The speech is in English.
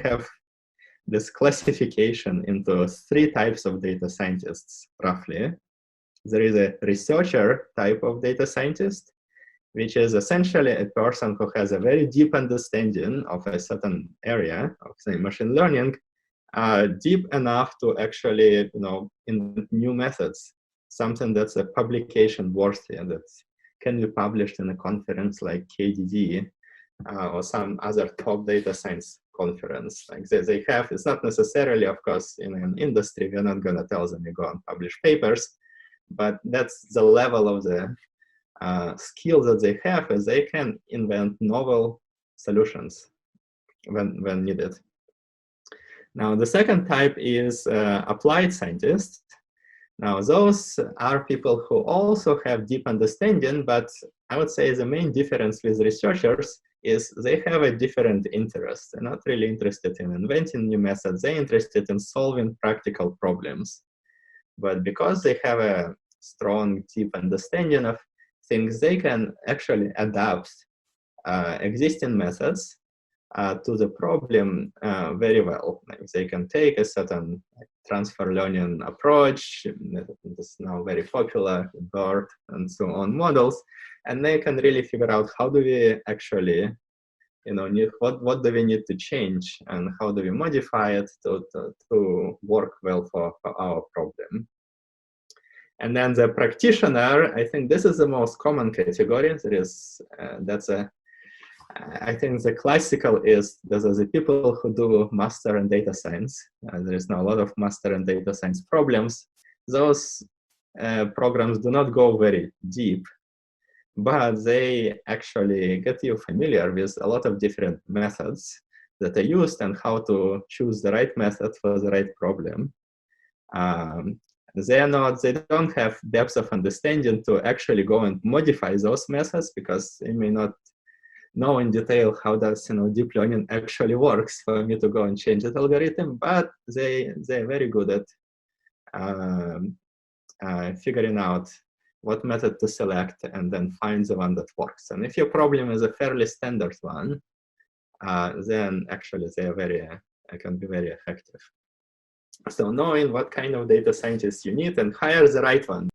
have this classification into 3 types of data scientists, roughly. There is a researcher type of data scientist, which is essentially a person who has a very deep understanding of a certain area of, say, machine learning, deep enough to actually, invent new methods, something that's a publication worthy and that can be published in a conference like KDD or some other top data science conference. Like they have, it's not necessarily, of course, in an industry, we're not going to tell them you go and publish papers, but that's the level of the skill that they have, is they can invent novel solutions when needed. Now, the second type is applied scientists. Now, those are people who also have deep understanding, but I would say the main difference with researchers is they have a different interest. They're not really interested in inventing new methods. They're interested in solving practical problems. But because they have a strong, deep understanding of things, they can actually adapt existing methods to the problem very well. Like they can take a certain transfer learning approach that's now very popular, BERT and so on models, and they can really figure out how do we actually, what do we need to change and how do we modify it to work well for our problem. And then the practitioner, I think this is the most common category. There is, I think the classical is those are the people who do master in data science. There is now a lot of master in data science problems. Those programs do not go very deep, but they actually get you familiar with a lot of different methods that are used and how to choose the right method for the right problem. They don't have depth of understanding to actually go and modify those methods because they may not know in detail how does deep learning actually works for me to go and change the algorithm, but they're very good at figuring out what method to select and then find the one that works. And if your problem is a fairly standard one, then actually they can be very effective. So knowing what kind of data scientist you need and hire the right one.